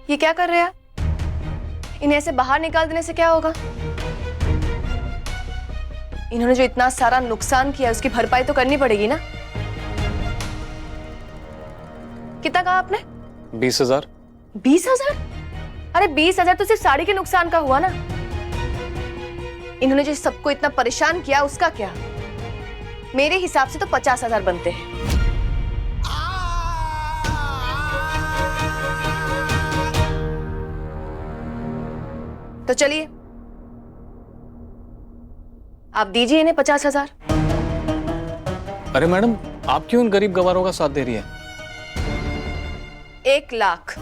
ये क्या कर रहे हैं? इन्हें ऐसे बाहर निकाल देने से क्या होगा? इन्होंने जो इतना सारा नुकसान किया उसकी भरपाई तो करनी पड़ेगी ना। कितना कहा आपने? 20,000। 20,000? अरे 20,000 तो सिर्फ साड़ी के नुकसान का हुआ ना। इन्होंने जो सबको इतना परेशान किया उसका क्या? मेरे हिसाब से तो 50,000 बनते हैं। तो चलिए आप दीजिए इन्हें 50,000। अरे मैडम, आप क्यों इन गरीब गवारों का साथ दे रही है? 1 लाख।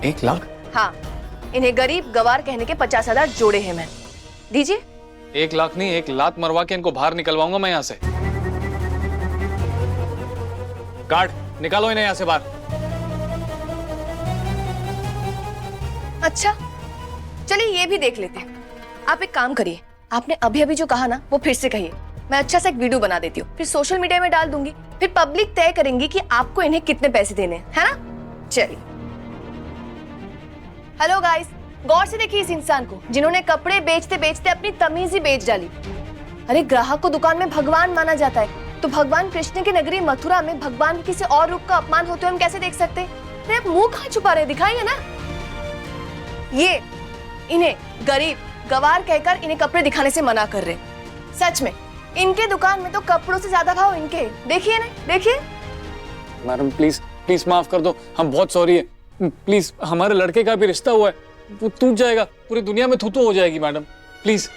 1 लाख? हाँ, इन्हें गरीब गवार कहने के 50,000 जोड़े हैं मैंने। दीजिए। 1 लाख नहीं, 1 लात मरवा के इनको बाहर निकलवाऊंगा मैं यहाँ से। गार्ड, निकालो इन्हें यहाँ से बाहर। अच्छा, चलिए ये भी देख लेते हैं। आप एक काम करिए, आपने अभी अभी जो कहा ना वो फिर से कहिए। मैं अच्छा सा एक वीडियो बना देती हूँ, फिर सोशल मीडिया में डाल दूंगी, फिर पब्लिक तय करेंगी कि आपको इन्हें कितने पैसे देने हैं, है ना? चलिए। हेलो गाइस, गौर से देखिए इस इंसान को जिन्होंने कपड़े बेचते बेचते अपनी तमीज ही बेच डाली। अरे ग्राहक को दुकान में भगवान माना जाता है, तो भगवान कृष्ण की नगरी मथुरा में भगवान के किसी और रूप का अपमान होते हुए हम कैसे देख सकते हैं? अरे आप मुंह कहाँ छुपा रहे, दिखाइए ना। ये इन्हें गरीब गवार कहकर इन्हें कपड़े दिखाने से मना कर रहे। सच में इनके दुकान में तो कपड़ों से ज्यादा भाव इनके। देखिए ना, देखिए। मैडम प्लीज प्लीज माफ कर दो, हम बहुत सॉरी है। प्लीज, हमारे लड़के का भी रिश्ता हुआ है, वो टूट जाएगा, पूरी दुनिया में थू-थू हो जाएगी मैडम, प्लीज।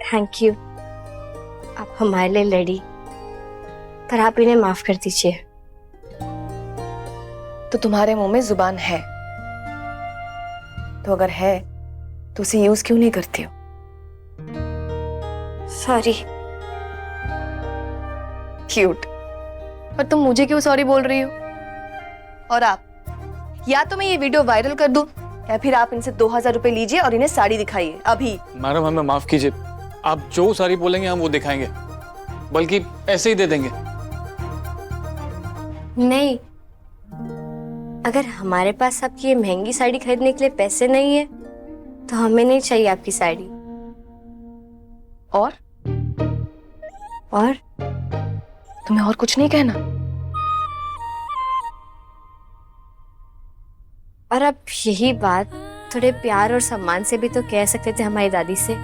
थैंक यू, आप हमारे लिए लड़ी, पर आप इन्हें माफ कर दीजिए। तो तुम्हारे मुंह में जुबान है, तो अगर है तो उसे यूज क्यों नहीं करती हो? सॉरी। क्यूट। पर तुम मुझे क्यों सॉरी बोल रही हो? और आप, या तो मैं ये वीडियो वायरल कर दूं या फिर आप इनसे 2,000 रुपए लीजिए और इन्हें साड़ी दिखाइए अभी। मैडम हमें माफ कीजिए, आप जो साड़ी बोलेंगे हम वो दिखाएंगे, बल्कि ऐसे ही दे देंगे। नहीं, अगर हमारे पास आपकी ये महंगी साड़ी खरीदने के लिए पैसे नहीं है तो हमें नहीं चाहिए आपकी साड़ी। और तुम्हें और कुछ नहीं कहना? और अब यही बात थोड़े प्यार और सम्मान से भी तो कह सकते थे हमारी दादी से,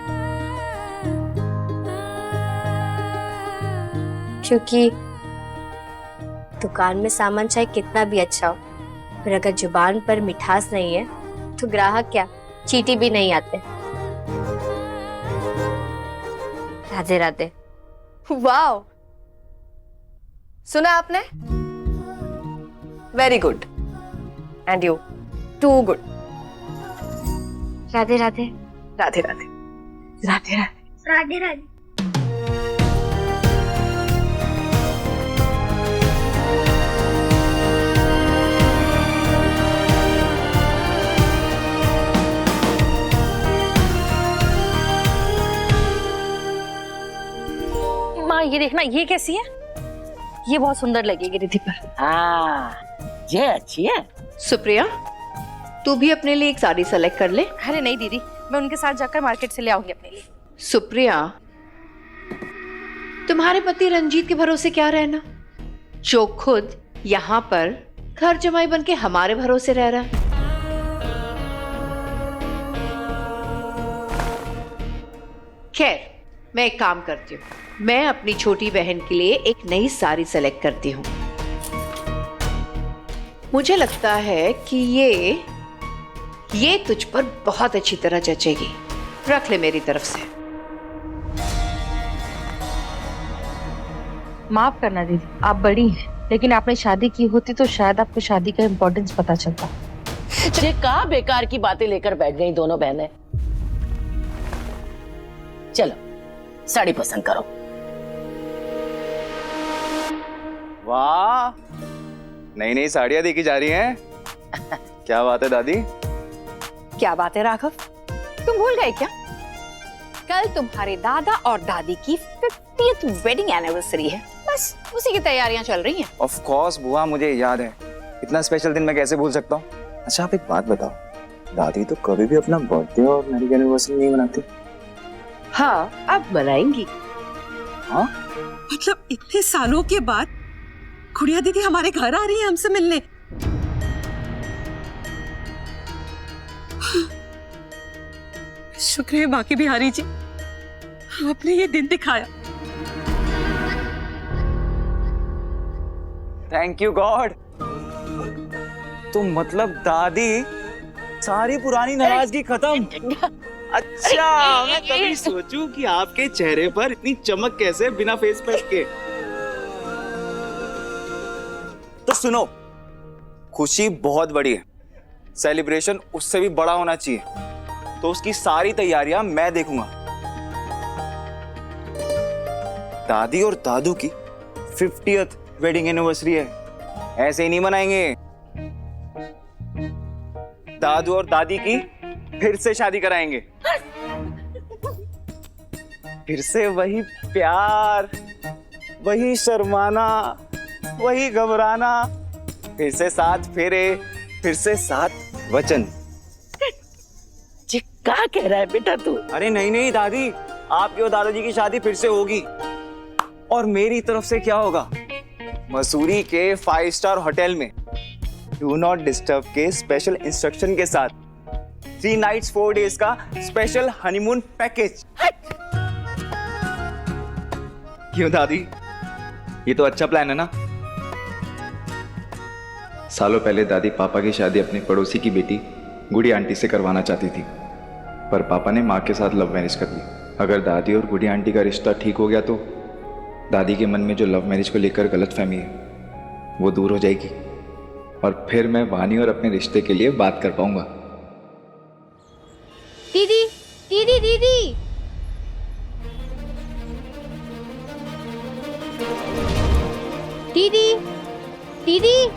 क्योंकि दुकान में सामान चाहे कितना भी अच्छा हो, पर अगर जुबान पर मिठास नहीं है तो ग्राहक क्या चींटी भी नहीं आते। राधे राधे। वाओ, सुना आपने? Very good, and you too good. Radhe Radhe. Radhe Radhe. Radhe Radhe. Radhe Radhe. माँ ये देखना, ये कैसी है? ये बहुत सुंदर लगेगी रिद्धि पर। हाँ, ये अच्छी है। सुप्रिया, तू भी अपने लिए एक साड़ी सेलेक्ट कर ले। अरे नहीं दीदी, मैं उनके साथ जाकर मार्केट से ले आऊंगी अपने लिए। सुप्रिया, तुम्हारे पति रंजीत के भरोसे क्या रहना, जो खुद यहाँ पर घर जमाई बन के हमारे भरोसे रह रहा है। खैर, मैं एक काम करती हूँ, मैं अपनी छोटी बहन के लिए एक नई साड़ी सेलेक्ट करती हूँ। मुझे लगता है कि ये तुझ पर बहुत अच्छी तरह जचेगी। रख ले मेरी तरफ से। माफ करना दीदी, आप बड़ी हैं, लेकिन आपने शादी की होती तो शायद आपको शादी का इम्पोर्टेंस पता चलता। ये का बेकार की बातें लेकर बैठ गई दोनों बहनें। चलो साड़ी पसंद करो। वाह, नई नई साड़ियां देखी जा रही हैं। क्या बात है दादी? क्या बात है राघव, तुम भूल गए क्या? कल तुम्हारे दादा और दादी की 50th वेडिंग एनिवर्सरी है, बस उसी की तैयारियां चल रही हैं। ऑफ कोर्स बुआ, मुझे याद है। इतना स्पेशल दिन मैं कैसे भूल सकता हूँ। अच्छा आप एक बात बताओ, दादी तो कभी भी अपना बर्थडे और मैरिज एनिवर्सरी नहीं मनाती। हाँ अब मनाएंगी। हाँ मतलब इतने सालों के बाद गुड़िया दीदी हमारे घर आ रही है हमसे मिलने। शुक्र है बाकी बिहारी जी, आपने ये दिन दिखाया। Thank you God. तो मतलब दादी सारी पुरानी नाराजगी खत्म। अच्छा मैं तभी सोचूं कि आपके चेहरे पर इतनी चमक कैसे बिना फेस पैक के। तो सुनो, खुशी बहुत बड़ी है, सेलिब्रेशन उससे भी बड़ा होना चाहिए, तो उसकी सारी तैयारियां मैं देखूंगा। दादी और दादू की 50th वेडिंग एनिवर्सरी है, ऐसे ही नहीं मनाएंगे। दादू और दादी की फिर से शादी कराएंगे, फिर से वही प्यार, वही शर्माना, वही घबराना, फिर से 7 फेरे, फिर से 7 वचन। जी क्या कह रहा है बेटा तू? अरे नहीं नहीं दादी, आपके और दादाजी की शादी फिर से होगी। और मेरी तरफ से क्या होगा, मसूरी के 5 स्टार होटल में डू नॉट डिस्टर्ब के स्पेशल इंस्ट्रक्शन के साथ 3 नाइट्स 4 डेज का स्पेशल हनीमून पैकेज। क्यों दादी, ये तो अच्छा प्लान है ना। सालों पहले दादी पापा की शादी अपने पड़ोसी की बेटी गुड़ी आंटी से करवाना चाहती थी, पर पापा ने माँ के साथ लव मैरिज कर ली। अगर दादी और गुड़ी आंटी का रिश्ता ठीक हो गया तो दादी के मन में जो लव मैरिज को लेकर गलतफहमी है वो दूर हो जाएगी, और फिर मैं वानी और अपने रिश्ते के लिए बात कर पाऊंगा। दीदी दीदी दीदी, दीदी दीदी,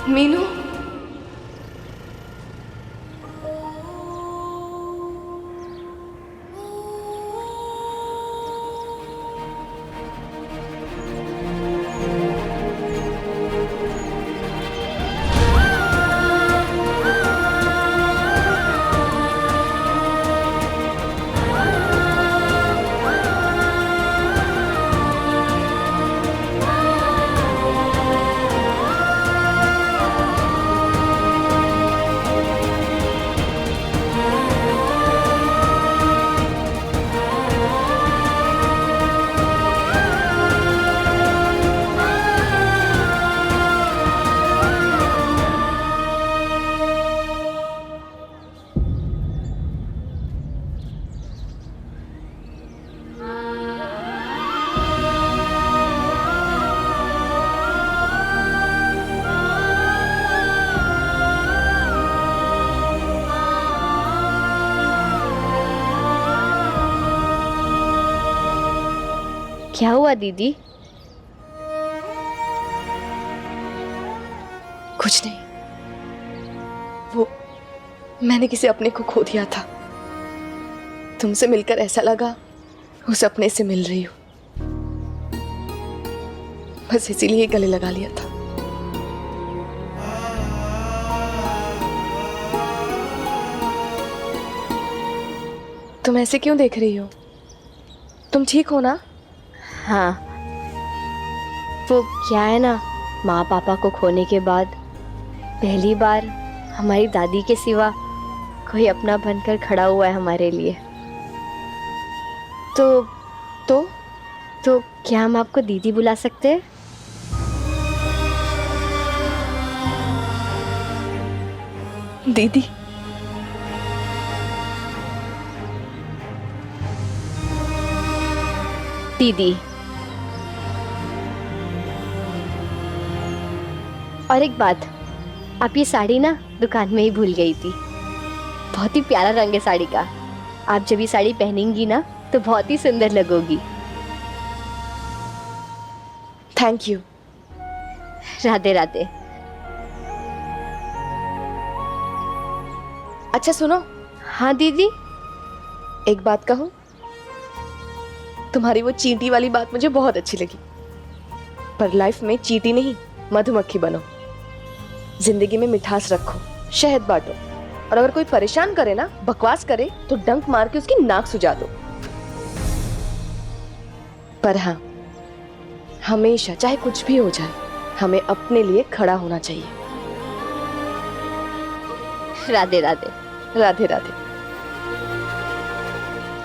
मीनू, क्या हुआ दीदी? कुछ नहीं, वो मैंने किसी अपने को खो दिया था। तुमसे मिलकर ऐसा लगा उस अपने से मिल रही हूं, बस इसीलिए गले लगा लिया था। तुम ऐसे क्यों देख रही हो? तुम ठीक हो ना? हाँ, वो क्या है ना, माँ पापा को खोने के बाद पहली बार हमारी दादी के सिवा कोई अपना बनकर खड़ा हुआ है हमारे लिए। तो क्या हम आपको दीदी बुला सकते हैं? दीदी? दीदी। और एक बात, आप ये साड़ी ना दुकान में ही भूल गई थी। बहुत ही प्यारा रंग है साड़ी का। आप जब ये साड़ी पहनेंगी ना तो बहुत ही सुंदर लगोगी। Thank you. राधे राधे। अच्छा सुनो, हाँ दीदी। एक बात कहूँ, तुम्हारी वो चींटी वाली बात मुझे बहुत अच्छी लगी। पर लाइफ में चींटी नहीं, मधुमक्खी बनो। जिंदगी में मिठास रखो, शहद बांटो, और अगर कोई परेशान करे ना, बकवास करे, तो डंक मार के उसकी नाक सुजा दो। पर हाँ, हमेशा चाहे कुछ भी हो जाए, हमें अपने लिए खड़ा होना चाहिए। राधे राधे। राधे राधे।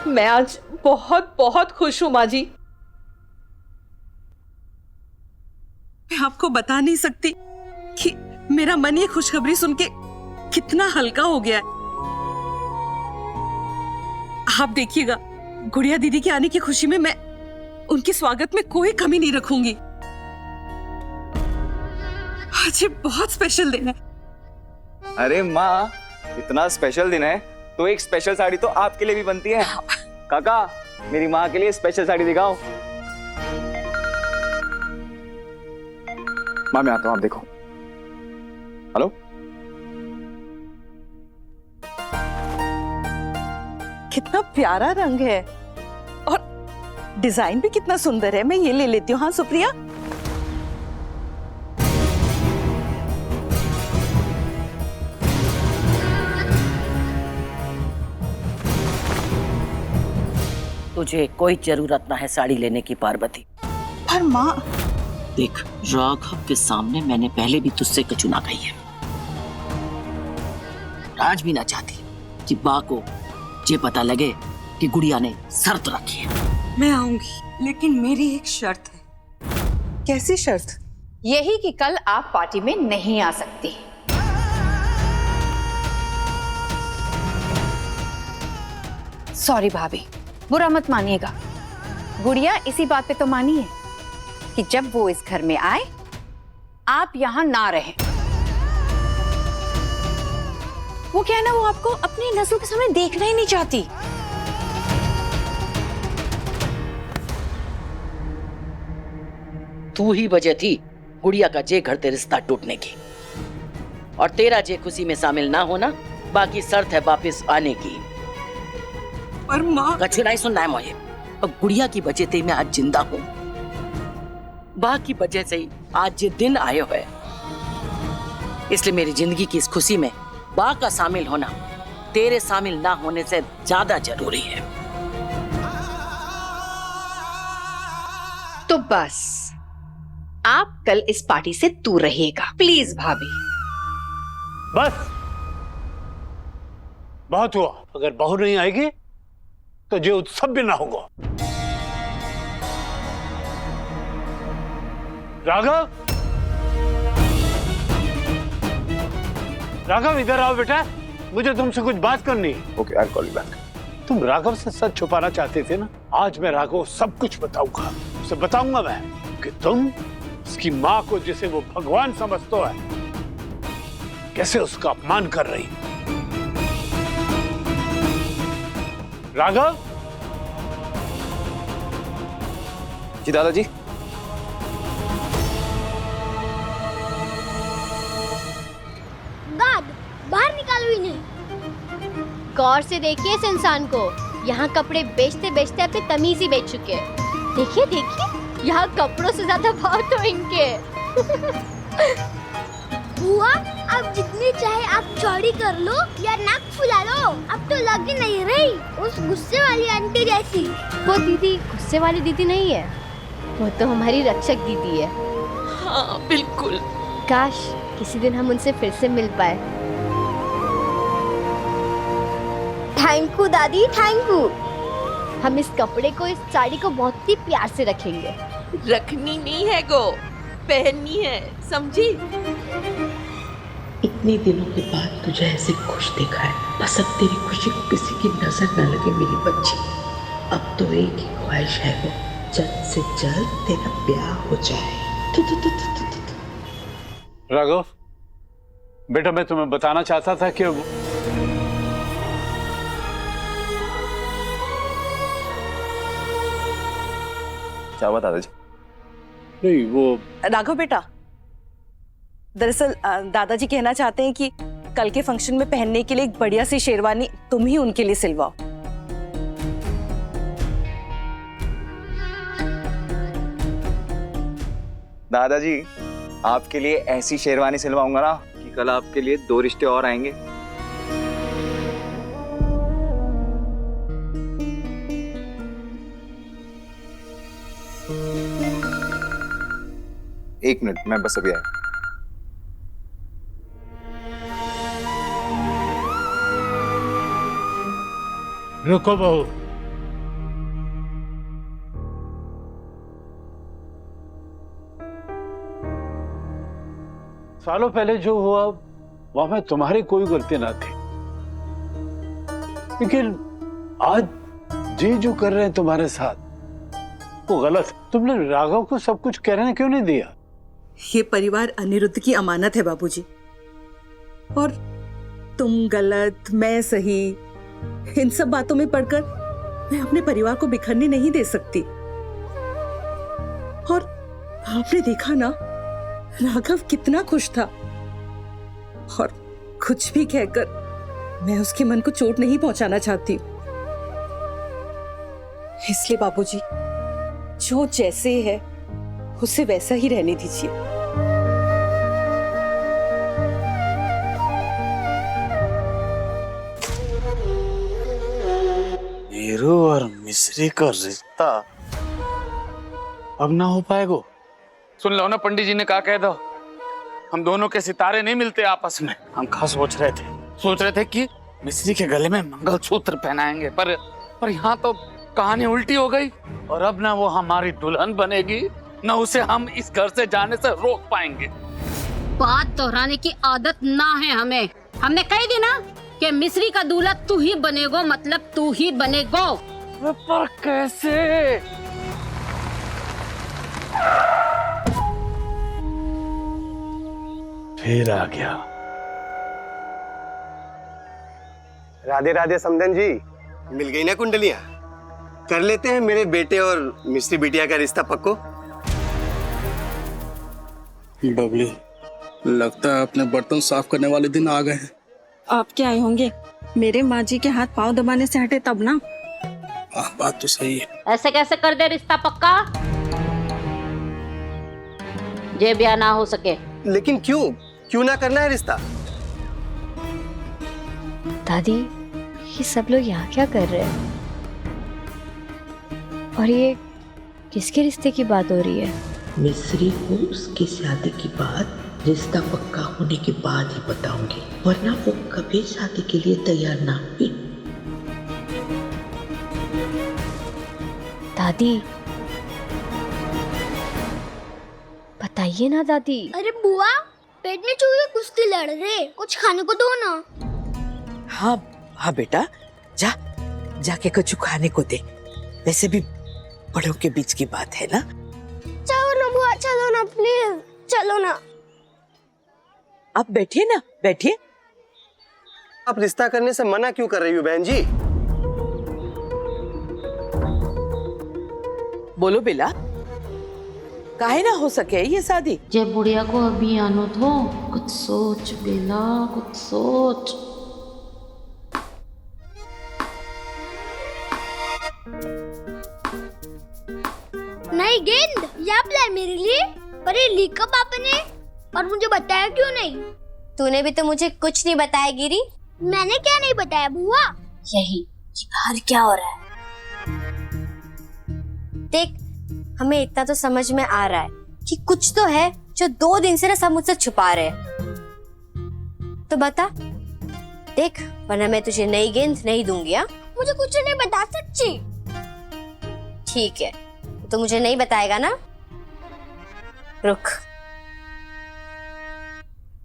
मैं आज बहुत बहुत खुश हूँ माँ जी। मैं आपको बता नहीं सकती कि मेरा मन ये खुशखबरी सुन के कितना हल्का हो गया है। आप देखिएगा, गुड़िया दीदी के आने की खुशी में मैं उनके स्वागत में कोई कमी नहीं रखूंगी। आज ये बहुत स्पेशल दिन है। अरे माँ, इतना स्पेशल दिन है तो एक स्पेशल साड़ी तो आपके लिए भी बनती है। काका, मेरी माँ के लिए स्पेशल साड़ी दिखाओ। माँ मैं आता हूँ, आप देखो। हेलो, कितना प्यारा रंग है और डिजाइन भी कितना सुंदर है। मैं ये ले लेती हूँ। हाँ सुप्रिया, तुझे कोई जरूरत ना है साड़ी लेने की पार्वती। पर माँ, देख, राघव के सामने मैंने पहले भी तुझसे कचुना गई है। आज भी ना चाहती कि बा को ये पता लगे कि गुड़िया ने शर्त रखी है। मैं आऊंगी, लेकिन मेरी एक शर्त है। कैसी शर्त? यही कि कल आप पार्टी में नहीं आ सकती। सॉरी भाभी, बुरा मत मानिएगा। गुड़िया इसी बात पे तो मानी है कि जब वो इस घर में आए, आप यहां ना रहें। वो क्या है ना, वो आपको अपनी नजरों के सामने देखना ही नहीं चाहती। तू ही वजह थी गुड़िया का जे घर ते रिश्ता टूटने की, और तेरा जे खुशी में शामिल ना होना, बाकी शर्त है वापस आने की। पर माँ, कछु नहीं सुनना है मुझे। और गुड़िया की वजह से मैं आज जिंदा हूँ, बा की वजह से ही आज ये दिन आए हुए। इसलिए मेरी जिंदगी की इस खुशी में बा का शामिल होना तेरे शामिल ना होने से ज्यादा जरूरी है। तो बस आप कल इस पार्टी से दूर रहिएगा, प्लीज भाभी। बस बहुत हुआ। अगर बहू नहीं आएगी तो जो उत्सव भी ना होगा। राघव, राघव इधर आओ बेटा, मुझे तुमसे कुछ बात करनी है। Okay, I call you back. तुम राघव से सच छुपाना चाहते थे ना, आज मैं राघव को सब कुछ बताऊंगा। उसे बताऊंगा मैं कि तुम उसकी माँ को, जिसे वो भगवान समझता है, कैसे उसका अपमान कर रही। राघव। जी दादाजी। बाहर निकालो इन्हें। गौर से देखिए इस इंसान को, यहाँ कपड़े बेचते बेचते अपनी तमीज ही बेच चुके हैं। देखिए देखिए, यहाँ कपड़ों से ज्यादा भाव तो इनके। बुआ, आप जितनी चाहे आप चौड़ी कर लो या नाक फुला लो, अब तो लगी नहीं रही उस गुस्से वाली आंटी जैसी। वो दीदी गुस्से वाली दीदी नहीं है, वो तो हमारी रक्षक दीदी है। हाँ बिल्कुल। काश किसी दिन हम उनसे फिर से मिल पाए। थैंक यू दादी, थैंक यू। हम इस कपड़े को, इस साड़ी को बहुत ही प्यार से रखेंगे। रखनी नहीं है गो, पहननी है, समझी? इतने दिनों के बाद तुझे ऐसे खुश देखा है, बस अब तेरी खुशी को किसी की नजर न लगे मेरी बच्ची। अब तो एक ही ख्वाहिश है वो, जल्द से जल्द तेरा ब्याह हो जाए। राघव बेटा, मैं तुम्हें बताना चाहता था कि क्या हुआ दादाजी? नहीं, वो राघव बेटा, दरअसल दादाजी कहना चाहते हैं कि कल के फंक्शन में पहनने के लिए एक बढ़िया सी शेरवानी तुम ही उनके लिए सिलवाओ। दादाजी, आपके लिए ऐसी शेरवानी सिलवाऊंगा ना कि कल आपके लिए 2 रिश्ते और आएंगे। एक मिनट, मैं बस अभी आया। रुको बहू, सालों पहले जो हुआ वहां में तुम्हारी कोई गलती ना थी, लेकिन आज जी जो कर रहे हैं तुम्हारे साथ वो गलत है। तुमने राघव को सब कुछ कहने क्यों नहीं दिया? ये परिवार अनिरुद्ध की अमानत है बाबूजी, और तुम गलत मैं सही, इन सब बातों में पड़कर मैं अपने परिवार को बिखरने नहीं दे सकती। और आपने देखा ना राघव कितना खुश था, और कुछ भी कहकर मैं उसके मन को चोट नहीं पहुंचाना चाहती। इसलिए बाबूजी जो जैसे है उसे वैसा ही रहने दीजिए। हीरो और मिस्री का रिश्ता अब ना हो पाएगा। सुन लो ना, पंडित जी ने कहा कह दो, हम दोनों के सितारे नहीं मिलते आपस में। हम कहा सोच रहे थे कि मिस्री के गले में मंगलसूत्र पहनाएंगे, पर यहाँ तो कहानी उल्टी हो गई। और अब ना वो हमारी दुल्हन बनेगी, ना उसे हम इस घर से जाने से रोक पाएंगे। बात दोहराने की आदत ना है हमें। हमने कही थी ना कि मिस्री का दूल्हा तू ही बनेगो, मतलब तू ही बनेगो। पर कैसे? फिर आ गया। राधे राधे समधन जी, मिल गई ना कुंडलियां? कर लेते हैं मेरे बेटे और मिस्री बिटिया का रिश्ता पक्को। बबली, लगता है अपने बर्तन साफ करने वाले दिन आ गए हैं। आप क्या आए होंगे? मेरे माँ जी के हाथ पाँव दबाने से हटे तब ना। बात तो सही है। ऐसे कैसे कर दे रिश्ता पक्का? ये ब्याह ना हो सके। लेकिन क्यों ना करना है रिश्ता? दादी, ये सब लोग यहाँ क्या कर रहे हैं? और ये किसके रिश्ते की बात हो रही है? मिस्री को उसकी शादी की बात रिश्ता पक्का होने के बाद ही बताऊंगी, वरना वो कभी शादी के लिए तैयार ना हुई। दादी, बताइए ना दादी। अरे बुआ, पेट में चूहे कुश्ती लड़ रहे, कुछ खाने को दो ना। हाँ हाँ बेटा, जाके कुछ खाने को दे। वैसे भी बड़ों के बीच की बात है ना। चलो ना बुआ, चलो ना प्लीज, चलो ना। आप बैठिए ना, बैठिए। आप रिश्ता करने से मना क्यों कर रही हो बहन जी? बोलो बेला, काहे ना हो सके ये शादी? जब बुढ़िया को अभी आनो तो कुछ सोच बेला, कुछ सोच। नहीं गेंद, ये लाए मेरे लिए, पर ये लिखा पापा ने, और मुझे बताया क्यों नहीं? तूने भी तो मुझे कुछ नहीं बताया गिरी। मैंने क्या नहीं बताया बुआ? यही कि बाहर क्या हो रहा है। देख, हमें इतना तो समझ में आ रहा है कि कुछ तो है जो 2 दिन से ना सब मुझसे छुपा रहे हैं। तो बता, देख, वरना मैं तुझे नई गेंद नहीं दूंगी। हाँ, मुझे कुछ नहीं बता, सच्ची। ठीक है, तो मुझे नहीं बताएगा ना? रुक।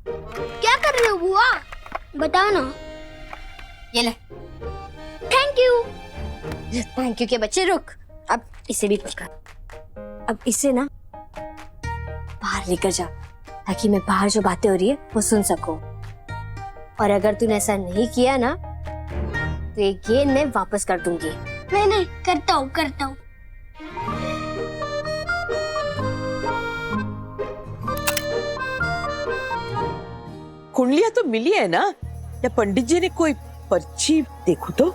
क्या कर रहे हो बुआ? बताओ ना। ये ले। Thank you. थैंक यू के बच्चे, रुक। अब इसे भी पकड़। अब इसे ना बाहर लेकर जा, ताकि मैं बाहर जो बातें हो रही है वो सुन सकूं। और अगर तूने ऐसा नहीं किया ना, तो ये गेंद मैं वापस कर दूंगी। नहीं, करता हूँ। कुंडलियां तो मिली है ना, या पंडित जी ने कोई पर्ची देखो तो।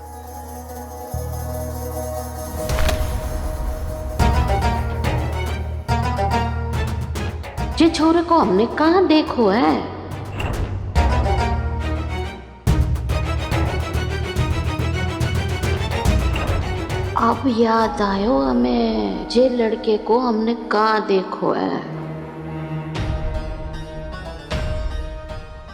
जे छोरे को हमने कहाँ देखो है? अब याद आयो हमें, जे लड़के को हमने कहाँ देखो है।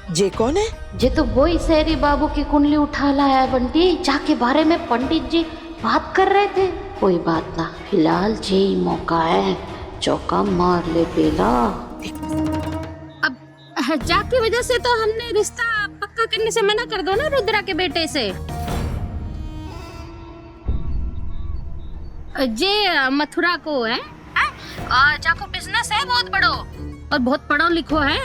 जे कौन है? जे तो वही शहरी बाबू की कुंडली उठा लाया है बंटी, जाके बारे में पंडित जी बात कर रहे थे। कोई बात ना, फिलहाल जे ही मौका है, चौका मार ले बेला। अब जा की वजह से तो हमने रिश्ता पक्का करने से मना कर दो ना रुद्रा के बेटे से। जे मथुरा को है, जाको बिजनेस है बहुत बड़ो और बहुत पढ़ो लिखो है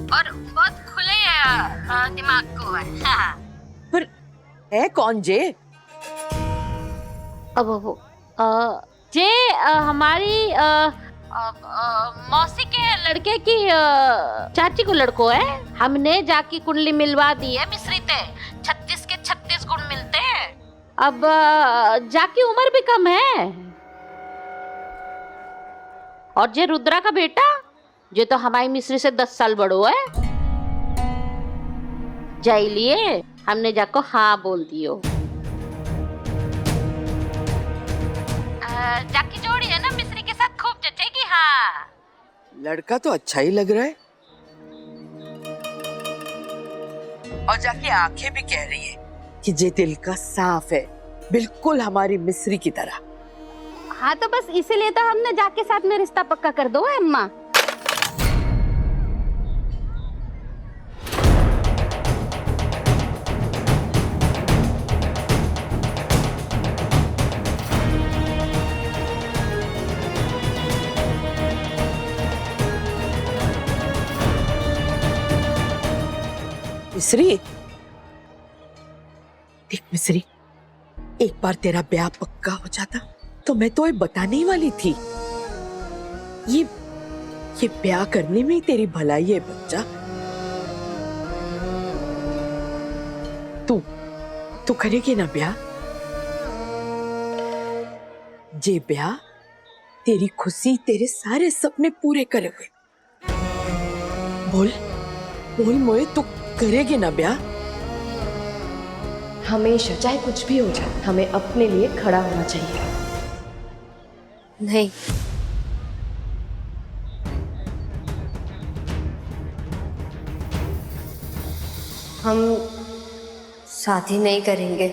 और बहुत खुले दिमाग को है। पर है कौन जे? अब वो जे हमारी मौसी के लड़के की चाची को लड़को है। हमने जाकी कुंडली मिलवा दी है मिस्री ते, 36 के 36 गुण मिलते हैं। अब जाकी उम्र भी कम है। और जे रुद्रा का बेटा, जे तो हमारी मिस्री से 10 साल बड़ो है। जाई लिए हमने जाको हाँ बोल दियो। जाकी जोड़ी है ना मिस्री के साथ, खूब जचेगी। हाँ, लड़का तो अच्छा ही लग रहा है। और जाके आंखें भी कह रही है कि जे दिल का साफ है, बिल्कुल हमारी मिस्री की तरह। हाँ तो बस इसीलिए तो हमने जाके साथ में रिश्ता पक्का कर दो है अम्मा। मिस्री, देख मिस्री, एक बार तेरा ब्याह पक्का हो जाता तो मैं तो ये बताने ही वाली थी। ये ब्याह करने में ही तेरी भलाई है बच्चा। तू करेगी ना ब्याह? जे ब्याह तेरी खुशी, तेरे सारे सपने पूरे करे हुए। बोल बोल मोए, तू करेगी ना ब्याह? हमेशा चाहे कुछ भी हो जाए, हमें अपने लिए खड़ा होना चाहिए। नहीं, हम शादी नहीं करेंगे।